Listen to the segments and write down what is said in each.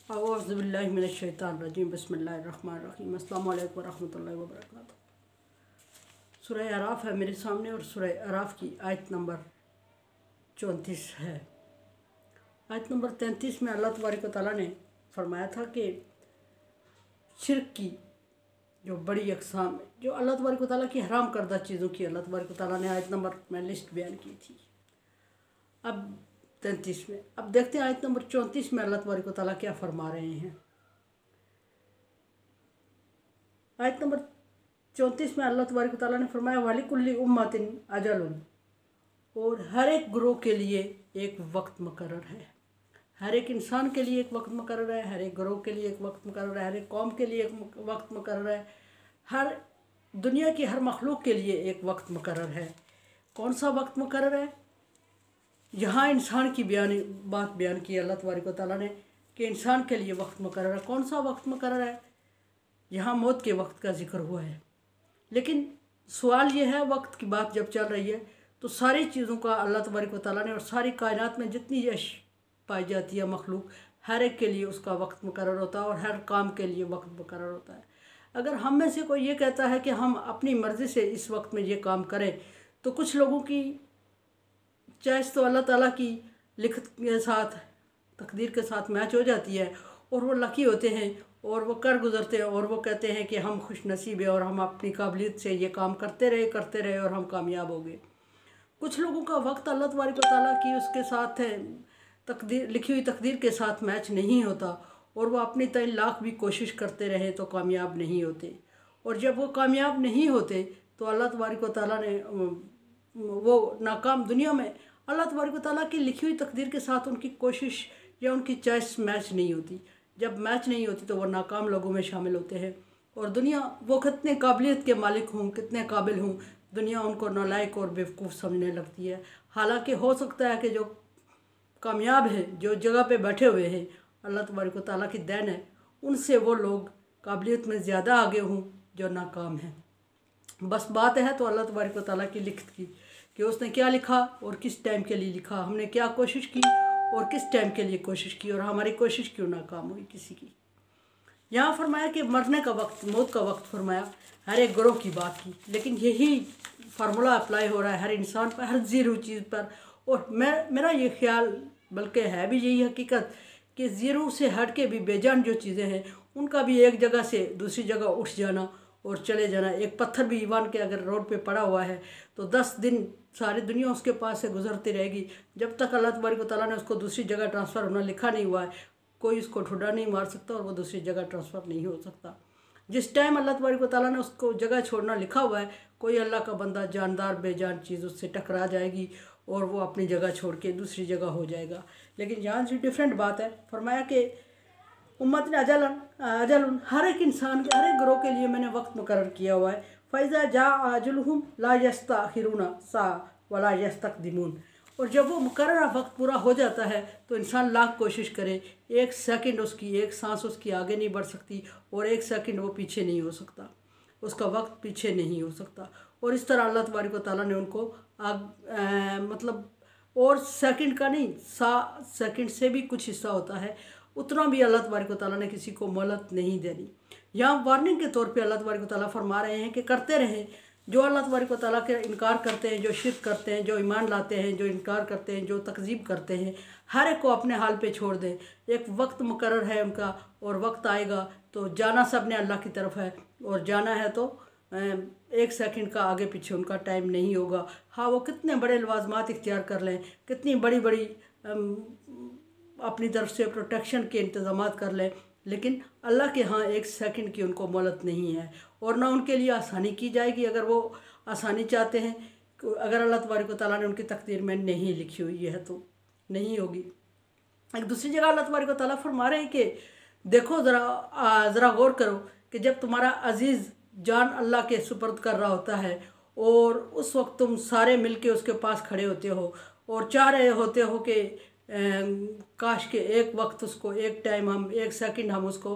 औज़ुबिल्लाहिमिनश्शैतानिर्रजीम बिस्मिल्लाहिर्रहमानिर्रहीम अस्सलामु अलैकुम वरहमतुल्लाहि वबरकातुहू। सूरह अराफ है मेरे सामने और सूरह अराफ की आयत नंबर 34 है। आयत नंबर 33 में अल्लाह तबारक व तआला ने फरमाया था कि शिर्क की जो बड़ी अक़साम है, जो अल्लाह तबारक व तआला की हराम करदा चीज़ों की अल्लाह तबारक व तआला ने आयत नंबर में लिस्ट बयान की थी। अब 33 में अब देखते हैं आयत नंबर 34 में अल्लाह तबारक व तआला क्या फरमा रहे हैं। आयत नंबर 34 में अल्लाह तबारक व तआला ने फरमाया वालिकुल्ली उम्मतिन अजलुन, और हर एक ग्रोह के लिए एक वक्त मुकर्रर है। हर एक इंसान के लिए एक वक्त मुकर्रर है, हर एक ग्रोह के लिए एक वक्त मुकर्रर है, हर एक कौम के लिए एक वक्त मुकर्रर है, हर दुनिया की हर मखलूक के लिए एक वक्त मुकर्रर है। कौन सा वक्त मुकर्रर है? यहाँ इंसान की बात बयान की अल्लाह तबारक व तआला ने कि इंसान के लिए वक्त मुकर्रर है। कौन सा वक्त मुकर्रर है? यहाँ मौत के वक्त का जिक्र हुआ है। लेकिन सवाल ये है, वक्त की बात जब चल रही है तो सारी चीज़ों का अल्लाह तबारक व तआला ने और सारी कायनात में जितनी यश पाई जाती है मखलूक, हर एक के लिए उसका वक्त मुकर्रर होता है और हर काम के लिए वक्त मुकर्रर होता है। अगर हम में से कोई ये कहता है कि हम अपनी मर्ज़ी से इस वक्त में ये काम करें, तो कुछ लोगों की चॉइस तो अल्लाह ताला की लिखत के साथ, तकदीर के साथ मैच हो जाती है और वो लकी होते हैं और वो कर गुजरते हैं और वो कहते हैं कि हम खुश नसीब है और हम अपनी काबिलियत से ये काम करते रहे और हम कामयाब हो गए। कुछ लोगों का वक्त अल्लाह तबारक व तआला की उसके साथ है तकदीर, लिखी हुई तकदीर के साथ मैच नहीं होता और वो अपनी तय लाख भी कोशिश करते रहे तो कामयाब नहीं होते। और जब वो कामयाब नहीं होते तो अल्लाह तबारक व तआला ने वो नाकाम दुनिया में अल्लाह तबारक व तआला की लिखी हुई तकदीर के साथ उनकी कोशिश या उनकी चॉइस मैच नहीं होती। जब मैच नहीं होती तो वो नाकाम लोगों में शामिल होते हैं और दुनिया वो कितने काबिलियत के मालिक हों, कितने काबिल हों, दुनिया उनको नालायक और बेवकूफ़ समझने लगती है। हालांकि हो सकता है कि जो कामयाब हैं, जो जगह पे बैठे हुए हैं, अल्लाह तबारक व तआला की देन है, उनसे वो लोग काबिलियत में ज़्यादा आगे हों जो नाकाम हैं। बस बात है तो अल्लाह तबारक व तआला की लिखत की कि उसने क्या लिखा और किस टाइम के लिए लिखा, हमने क्या कोशिश की और किस टाइम के लिए कोशिश की और हमारी कोशिश क्यों नाकाम हुई किसी की। यहाँ फरमाया कि मरने का वक्त, मौत का वक्त फरमाया, हर एक ग्रोह की बात की, लेकिन यही फार्मूला अप्लाई हो रहा है हर इंसान पर, हर ज़ीरो चीज़ पर। और मेरा ये ख्याल, बल्कि है भी यही हकीकत, कि ज़ीरो से हट के भी बेजान जो चीज़ें हैं उनका भी एक जगह से दूसरी जगह उठ जाना और चले जाना। एक पत्थर भी ईवान के अगर रोड पे पड़ा हुआ है तो 10 दिन सारी दुनिया उसके पास से गुजरती रहेगी, जब तक अल्लाह तबारक व तआला ने उसको दूसरी जगह ट्रांसफ़र होना लिखा नहीं हुआ है, कोई उसको ठुड्डा नहीं मार सकता और वो दूसरी जगह ट्रांसफ़र नहीं हो सकता। जिस टाइम अल्लाह तबारक व तआला ने उसको जगह छोड़ना लिखा हुआ है, कोई अल्लाह का बंदा जानदार बेजान चीज़ उससे टकरा जाएगी और वो अपनी जगह छोड़ के दूसरी जगह हो जाएगा। लेकिन यहाँ से डिफरेंट बात है, फरमाया कि उम्मत ने अजलन, हर एक इंसान के, हर एक ग्रोह के लिए मैंने वक्त मुकर्रर किया हुआ है। फ़ैज़ा जा अजलहुम ला यस्तअखिरून सा वला यस्तक़दिमून, और जब वो मुकर्रर वक्त पूरा हो जाता है तो इंसान लाख कोशिश करे, एक सेकंड उसकी, एक सांस उसकी आगे नहीं बढ़ सकती और एक सेकंड वो पीछे नहीं हो सकता, उसका वक्त पीछे नहीं हो सकता। और इस तरह अल्लाह तबारक व तआला ने उनको मतलब और सेकंड का नहीं, सेकंड से भी कुछ हिस्सा होता है, उतना भी अल्लाह तबारक व तआला ने किसी को मोहलत नहीं देनी। यहाँ वार्निंग के तौर पे अल्लाह तबारक व तआला फरमा रहे हैं कि करते रहें, जो अल्लाह तबारक व तआला के इनकार करते हैं, जो शिर्क करते हैं, जो ईमान लाते हैं, जो इनकार करते हैं, जो तकज़ीब करते हैं, हर एक को अपने हाल पे छोड़ दें। एक वक्त मुकर्रर है उनका और वक्त आएगा तो जाना सब ने अल्लाह की तरफ है और जाना है तो एक सेकंड का आगे पीछे उनका टाइम नहीं होगा। हाँ, वो कितने बड़े लवाजमात इख्तियार कर लें, कितनी बड़ी बड़ी अपनी तरफ से प्रोटेक्शन के इंतज़ाम कर लें, लेकिन अल्लाह के यहाँ एक सेकंड की उनको मोहलत नहीं है और ना उनके लिए आसानी की जाएगी। अगर वो आसानी चाहते हैं, अगर अल्लाह तबारक व तआला ने उनकी तकदीर में नहीं लिखी हुई है तो नहीं होगी। एक दूसरी जगह अल्लाह तबारक व तआला फरमा रहे हैं कि देखो, ज़रा गौर करो कि जब तुम्हारा अजीज़ जान अल्लाह के सुपर्द कर रहा होता है और उस वक्त तुम सारे मिल के उसके पास खड़े होते हो और चाह रहे होते हो कि काश के एक वक्त उसको, एक टाइम हम, एक सेकंड हम उसको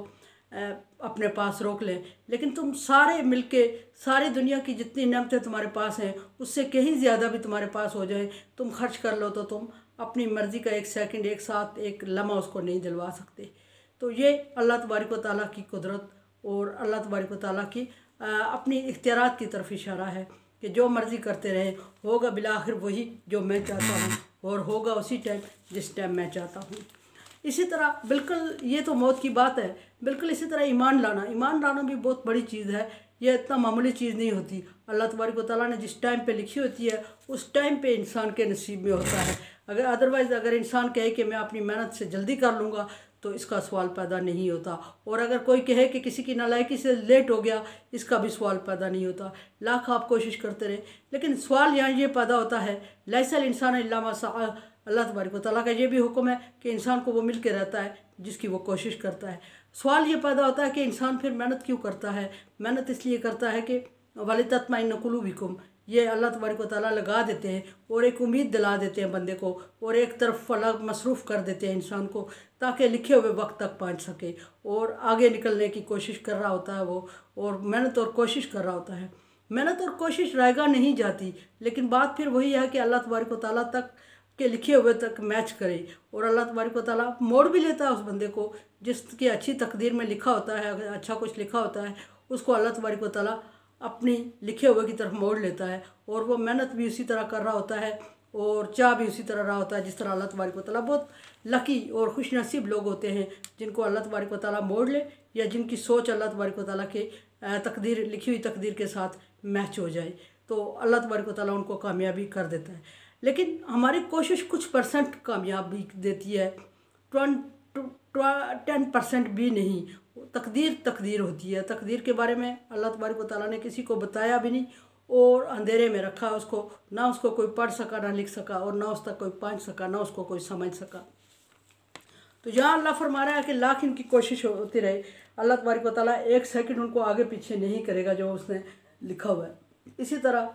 अपने पास रोक लें, लेकिन तुम सारे मिलके, सारी दुनिया की जितनी नेमतें तुम्हारे पास हैं उससे कहीं ज़्यादा भी तुम्हारे पास हो जाए, तुम खर्च कर लो तो तुम अपनी मर्ज़ी का एक सेकंड, एक साथ, एक लम्हा उसको नहीं दिलवा सकते। तो ये अल्लाह तबारक व तआला की कुदरत और अल्लाह तबारक व तआला की अपनी इख्तियारात की तरफ इशारा है कि जो मर्ज़ी करते रहे, होगा बिलाखिर वही जो मैं चाहता हूँ और होगा उसी टाइम जिस टाइम मैं चाहता हूँ। इसी तरह बिल्कुल ये तो मौत की बात है, बिल्कुल इसी तरह ईमान लाना भी बहुत बड़ी चीज़ है। ये इतना मामूली चीज़ नहीं होती। अल्लाह तबारक व तआला ने जिस टाइम पे लिखी होती है उस टाइम पे इंसान के नसीब में होता है। अगर अदरवाइज़ अगर इंसान कहे कि मैं अपनी मेहनत से जल्दी कर लूँगा तो इसका सवाल पैदा नहीं होता। और अगर कोई कहे कि किसी की नालायकी से लेट हो गया, इसका भी सवाल पैदा नहीं होता। लाख आप कोशिश करते रहे, लेकिन सवाल यहाँ ये पैदा होता है लैसल इंसान इल्ला मा सआ। अल्लाह तबारक व तआला का ये भी हुक्म है कि इंसान को वो मिल के रहता है जिसकी वो कोशिश करता है। सवाल ये पैदा होता है कि इंसान फिर मेहनत क्यों करता है। मेहनत इसलिए करता है कि वलितत्मइन्न कुलूबुकुम, ये अल्लाह तबारक व तआला लगा देते हैं और एक उम्मीद दिला देते हैं बंदे को और एक तरफ अलग मसरूफ़ कर देते हैं इंसान को, ताकि लिखे हुए वक्त तक पहुँच सके और आगे निकलने की कोशिश कर रहा होता है वो, और मेहनत और कोशिश कर रहा होता है। मेहनत और कोशिश रायगा नहीं जाती, लेकिन बात फिर वही है कि अल्लाह तबारक व तआला तक के लिखे हुए तक मैच करे। और अल्लाह तबारक व तआला मोड़ भी लेता है उस बंदे को जिसकी अच्छी तकदीर में लिखा होता है, अगर अच्छा कुछ लिखा होता है उसको अल्लाह तबारक व तआला अपनी लिखे हुए की तरफ मोड़ लेता है और वो मेहनत भी उसी तरह कर रहा होता है और चाह भी उसी तरह रहा होता है जिस तरह अल्लाह तबारक व तआला। बहुत लकी और खुशनसीब लोग होते हैं जिनको अल्लाह तबारक व तआला मोड़ ले, या जिनकी सोच अल्लाह तबारक व तआला के तकदीर लिखी हुई तकदीर के साथ मैच हो जाए, तो अल्लाह तबारक व तआला उनको कामयाबी कर देता है। लेकिन हमारी कोशिश कुछ परसेंट कामयाबी देती है, 10% भी नहीं। तकदीर होती है। तकदीर के बारे में अल्लाह तबारक व तआला ने किसी को बताया भी नहीं और अंधेरे में रखा उसको, ना उसको कोई पढ़ सका ना लिख सका और ना उस तक कोई पहुँच सका ना उसको कोई समझ सका। तो यहाँ अल्लाह फरमा रहा है कि लाख इनकी कोशिश होती रहे, अल्लाह तबारक व तआला एक सेकंड उनको आगे पीछे नहीं करेगा जो उसने लिखा हुआ है। इसी तरह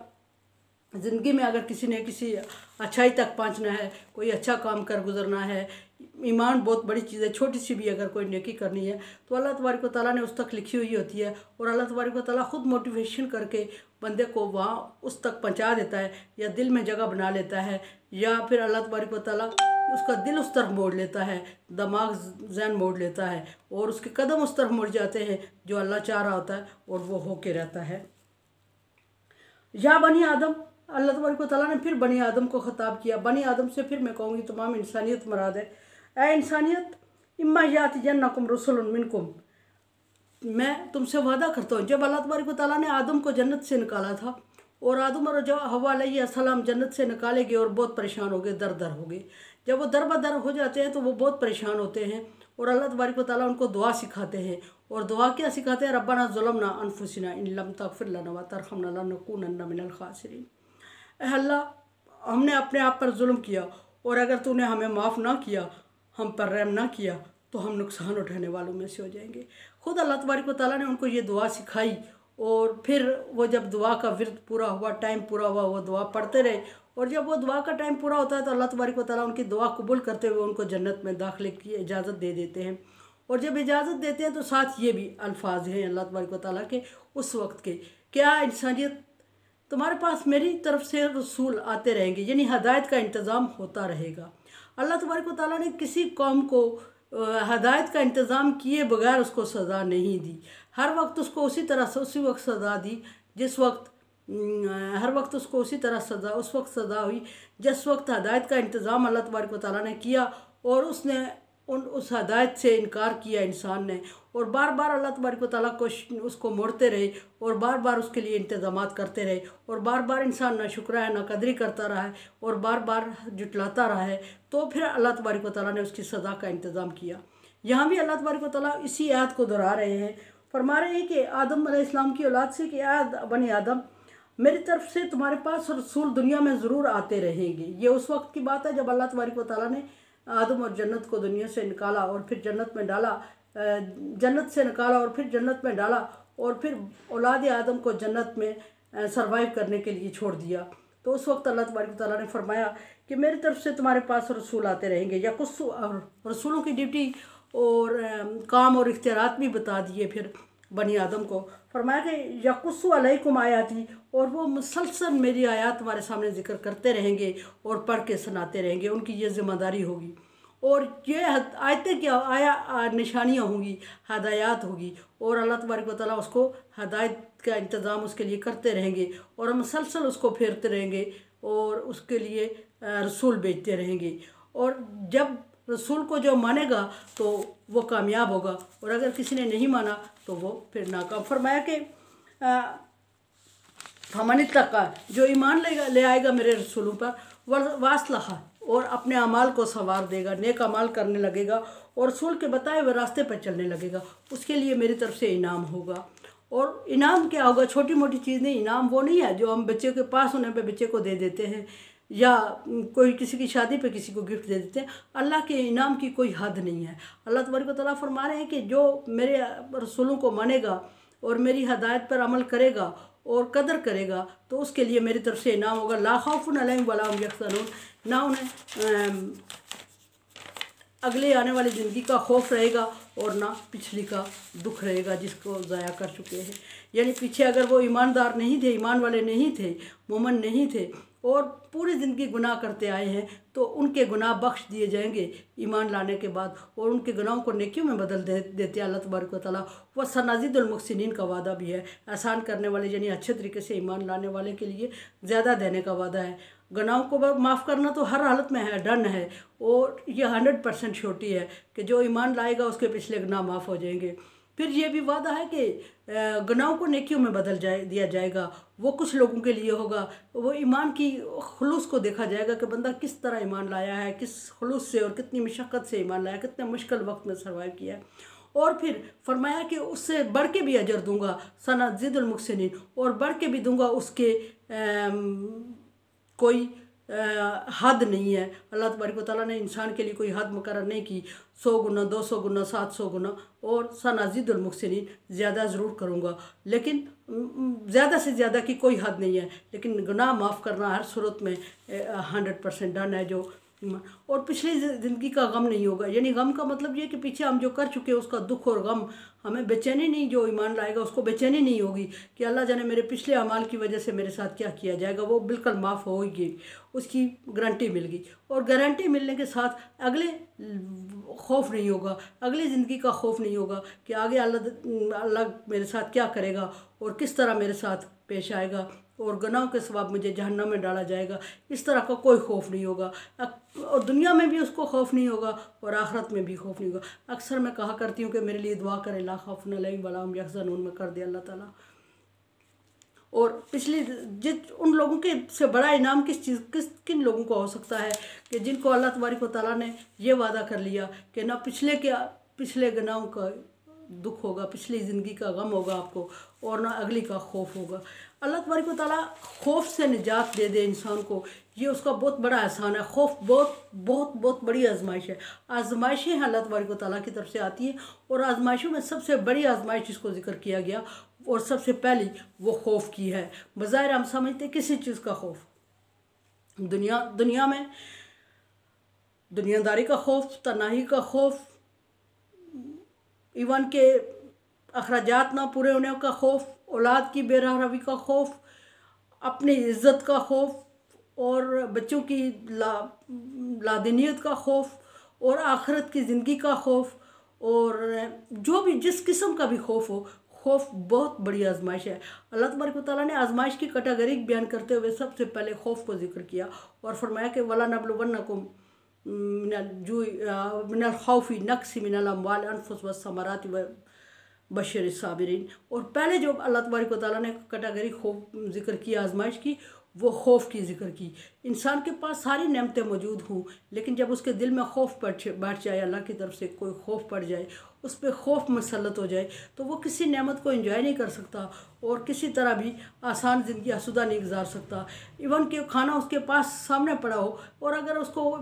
ज़िंदगी में अगर किसी ने किसी अच्छाई तक पहुंचना है, कोई अच्छा काम कर गुजरना है, ईमान बहुत बड़ी चीज़ है, छोटी सी भी अगर कोई नेकी करनी है तो अल्लाह तबारक व तआला ने उस तक लिखी हुई होती है और अल्लाह तबारक व तआला ख़ुद मोटिवेशन करके बंदे को वहाँ उस तक पहुँचा देता है, या दिल में जगह बना लेता है, या फिर अल्लाह तबारक व तआला उसका दिल उस तरफ मोड़ लेता है, दिमाग जहन मोड़ लेता है और उसके कदम उस तरफ मुड़ जाते हैं जो अल्लाह चाह रहा होता है और वो होके रहता है। या बनी आदम, अल्लाह तबारक व तआला ने फिर बनी आदम को ख़िताब किया। बनी आदम से फिर मैं कहूँगी तमाम इंसानियत मराद है। ऐ इंसानियत, इम्मा यातियन्नकुम रुसुलुन मिनकुम, मैं तुमसे वादा करता हूँ। जब अल्लाह तबारक व तआला ने आदम को जन्नत से निकाला था और आदम और जो हव्वा अलैहिस्सलाम जन्नत से निकाले गए और बहुत परेशान हो गए, दर दर हो गए। जब वो दर बदर हो जाते हैं तो वो बहुत परेशान होते हैं और अल्लाह तबारक व तआला उनको दुआ सिखाते हैं। और दुआ क्या सिखाते हैं? रब्बना ज़लमना अनफुसिना इन लम तग़फिर लना व तरहमना लनकूनन्ना मिनल खासिरीन। अल्लाह, हमने अपने आप पर जुल्म किया और अगर तूने हमें माफ़ ना किया, हम पर रहम ना किया, तो हम नुकसान उठाने वालों में से हो जाएंगे। ख़ुद अल्लाह तबारक व तआला ने उनको ये दुआ सिखाई और फिर वो जब दुआ का विर्द पूरा हुआ, टाइम पूरा हुआ, वो दुआ पढ़ते रहे और जब वो दुआ का टाइम पूरा होता है तो अल्लाह तबारक व तआला उनकी दुआ कबूल करते हुए उनको जन्नत में दाखिले की इजाज़त दे देते हैं। और जब इजाज़त देते हैं तो साथ ये भी अल्फाज हैं अल्लाह तबारक व तआला के उस वक्त के, क्या इंसानियत, तुम्हारे पास मेरी तरफ से रसूल आते रहेंगे, यानी हदायत का इंतज़ाम होता रहेगा। अल्लाह तबारक व तआला ने किसी कौम को हदायत का इंतज़ाम किए बगैर उसको सज़ा नहीं दी। हर वक्त उसको उसी तरह से उसी वक्त सज़ा दी जिस वक्त हर वक्त उसको उसी तरह सज़ा उस वक्त सज़ा हुई जिस वक्त हदायत का इंतज़ाम अल्लाह तबारक व तआला ने किया और उसने उस हदायत से इनकार किया इंसान ने, और बार बार अल्लाह तबारक व तआला को उसको मोड़ते रहे और बार बार उसके लिए इंतज़ामात करते रहे और बार बार इंसान ना शुक्र है ना कदरी करता रहा है और बार बार जुटलाता रहा है, तो फिर अल्लाह तबारक व तआला ने उसकी सज़ा का इंतज़ाम किया। यहाँ भी अल्लाह तबारक व तआला इसी आयत को दोहरा रहे हैं, फरमा रहे हैं कि आदम अलैहिस्सलाम की औलाद से कि बनी आदम, मेरी तरफ से तुम्हारे पास रसूल दुनिया में ज़रूर आते रहेंगे। ये उस वक्त की बात है जब अल्लाह तबारक व तआला ने आदम और जन्नत को दुनिया से निकाला और फिर जन्नत में डाला, जन्नत से निकाला और फिर जन्नत में डाला और फिर औलाद आदम को जन्नत में सरवाइव करने के लिए छोड़ दिया। तो उस वक्त अल्लाह तबारक व तआला ने फरमाया कि मेरी तरफ से तुम्हारे पास रसूल आते रहेंगे। या कुछ रसूलों की ड्यूटी और काम और इख्तियारात भी बता दिए फिर बनी आदम को, फरमाया कि यकुस्सु अलैकुम आयाती, और वो मुसलसल मेरी आयात तुम्हारे सामने ज़िक्र करते रहेंगे और पढ़ के सुनाते रहेंगे, उनकी ये ज़िम्मेदारी होगी। और ये आयतें क्या निशानियाँ होंगी, हदायत होगी, और अल्लाह तबारक व तआला उसको हदायत का इंतज़ाम उसके लिए करते रहेंगे और हम मुसलसल उसको फेरते रहेंगे और उसके लिए रसूल भेजते रहेंगे। और जब रसूल को जो मानेगा तो वो कामयाब होगा, और अगर किसी ने नहीं माना तो वो फिर नाकाम। फरमाया कि हमन तक जो ईमान ले आएगा मेरे रसूलों पर वासलहा, और अपने अमाल को संवार देगा, नेक अमाल करने लगेगा और रसूल के बताए हुए रास्ते पर चलने लगेगा, उसके लिए मेरी तरफ से इनाम होगा। और इनाम क्या होगा? छोटी मोटी चीज़ नहीं, इनाम वो नहीं है जो हम बच्चे के पास होने पे बच्चे को दे देते हैं या कोई किसी की शादी पे किसी को गिफ्ट दे देते हैं। अल्लाह के इनाम की कोई हद नहीं है। अल्लाह तबारक व तआला फरमा रहे हैं कि जो मेरे रसूलों को मानेगा और मेरी हदायत पर अमल करेगा और कदर करेगा तो उसके लिए मेरी तरफ से इनाम होगा। ला खौफुन अलैहिम वला हुम यहज़नून, ना उन्हें अगले आने वाली ज़िंदगी का खौफ रहेगा और ना पिछली का दुख रहेगा जिसको ज़ाया कर चुके हैं। यानी पीछे अगर वो ईमानदार नहीं थे, ईमान वाले नहीं थे, मोमन नहीं थे और पूरी ज़िंदगी गुनाह करते आए हैं तो उनके गुनाह बख्श दिए जाएंगे ईमान लाने के बाद, और उनके गुनाहों को नेकियों में बदल देते अल्लाह तबारक व तआला। वह सनाजिदुल मुहसिनीन का वादा भी है, एहसान करने वाले यानी अच्छे तरीके से ईमान लाने वाले के लिए ज़्यादा देने का वादा है। गुनाहों को माफ़ करना तो हर हालत में है, डन है, और ये 100% छोटी है कि जो ईमान लाएगा उसके पिछले गुनाह माफ़ हो जाएंगे। फिर ये भी वादा है कि गुनाहों को नेकियों में बदल दिया जाएगा। वो कुछ लोगों के लिए होगा, वो ईमान की खुलूस को देखा जाएगा कि बंदा किस तरह ईमान लाया है, किस खुलूस से और कितनी मशक्क़त से ईमान लाया, कितने मुश्किल वक्त में सर्वाइव किया है। और फिर फरमाया कि उससे बढ़ के भी अजर दूंगा, सनज़िदुल मुहसिनीन, और बढ़ के भी दूंगा उसके कोई हद नहीं है। अल्लाह तबारक व तआला ने इंसान के लिए कोई हद मुकर्रर नहीं की, 100 गुना, 200 गुना, 700 गुना, और सनाजिदुल मुहसिनीन, ज़्यादा ज़रूर करूँगा, लेकिन ज़्यादा से ज़्यादा की कोई हद नहीं है। लेकिन गुनाह माफ़ करना हर सूरत में 100% डन है जो। और पिछली ज़िंदगी का गम नहीं होगा, यानी गम का मतलब ये कि पीछे हम जो कर चुके हैं उसका दुख और गम, हमें बेचैनी नहीं, जो ईमान लाएगा उसको बेचैनी नहीं होगी कि अल्लाह जाने मेरे पिछले अमाल की वजह से मेरे साथ क्या किया जाएगा। वो बिल्कुल माफ़ होगी, उसकी गारंटी मिल गई। और गारंटी मिलने के साथ अगले खौफ नहीं होगा, अगली ज़िंदगी का खौफ नहीं होगा कि आगे अल्लाह मेरे साथ क्या करेगा और किस तरह मेरे साथ पेश आएगा और गुनाहों के सवाब मुझे जहन्नम में डाला जाएगा। इस तरह का कोई खौफ नहीं होगा, और दुनिया में भी उसको खौफ नहीं होगा और आखिरत में भी खौफ नहीं होगा। अक्सर मैं कहा करती हूँ कि मेरे लिए दुआ करें, ला खौफुन अलैहिम वला हुम यहज़नून में कर दे अल्लाह ताला। और पिछली उन लोगों के से बड़ा इनाम किन लोगों को हो सकता है कि जिनको अल्लाह तबारक व तआला ने ये वादा कर लिया कि ना पिछले गुनाहों का दुख होगा, पिछली ज़िंदगी का गम होगा आपको, और ना अगली का खौफ होगा। अल्लाह तबारक व तआला खौफ से निजात दे दे इंसान को, ये उसका बहुत बड़ा एहसान है। खौफ बहुत बहुत बहुत बड़ी आजमाइश है। आजमाइशें अल्लाह तबारक व तआला की तरफ से आती हैं, और आजमाइशों में सबसे बड़ी आजमाइश जिसको जिक्र किया गया और सबसे पहली वो खौफ की है। बज़ाहिर हम समझते किसी चीज़ का खौफ, दुनिया में दुनियादारी का खौफ, तनाही का खौफ, इवन के अखराजात ना पूरे होने का खौफ, औलाद की बेरहमी का खौफ, अपनी इज़्ज़त का खौफ, और बच्चों की लादनीयत का खौफ, और आखिरत की ज़िंदगी का खौफ, और जो भी जिस किस्म का भी खौफ हो, खौफ बहुत बड़ी आजमाइश है। अल्लाह तबारक व तआला ने आजमाइश की कैटेगरी बयान करते हुए सबसे पहले खौफ को जिक्र किया और फरमाया कि वला नबलुवन्नकुम मिनल खौफि नक्सी मिनल अम्वाल अनफुस वस्समरात व बशर साबिरीन। और पहले जो अल्लाह तबारक व तआला ने कैटेगरी खौफ जिक्र की आजमाइश की, वो खौफ की जिक्र की। इंसान के पास सारी नेमतें मौजूद हों, लेकिन जब उसके दिल में खौफ बैठ जाए, अल्लाह की तरफ से कोई खौफ पड़ जाए, उस पर खौफ मुसल्लत हो जाए, तो वो किसी नेमत को एंजॉय नहीं कर सकता और किसी तरह भी आसान ज़िंदगी आसूदा नहीं गुजार सकता। इवन कि खाना उसके पास सामने पड़ा हो और अगर उसको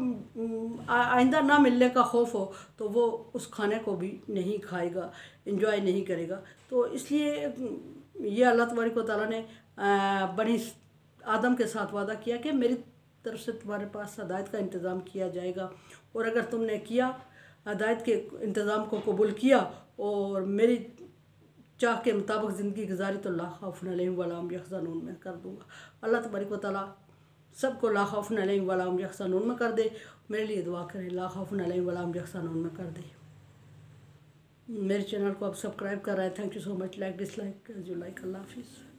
आइंदा ना मिलने का खौफ हो तो वो उस खाने को भी नहीं खाएगा, एंजॉय नहीं करेगा। तो इसलिए ये अल्लाह तबारक व तआला ने बनी आदम के साथ वादा किया कि मेरी तरफ से तुम्हारे पास हदायत का इंतज़ाम किया जाएगा, और अगर तुमने किया, हदायत के इंतज़ाम को कबूल किया और मेरी चाह के मुताबिक ज़िंदगी गुजारी, तो ला खौफुन अलैहिम वला हुम यहज़नून में कर दूँगा। अल्लाह तबारक व तआला सबको ला खौफुन अलैहिम वला हुम यहज़नून में कर दे मेरे लिए दुआ करें। ला खौफुन अलैहिम वला हुम यहज़नून में कर दे। मेरे चैनल को आप सब्सक्राइब कर रहे हैं। Thank you so much. Like dislike as you like. अल्लाह हाफिज़।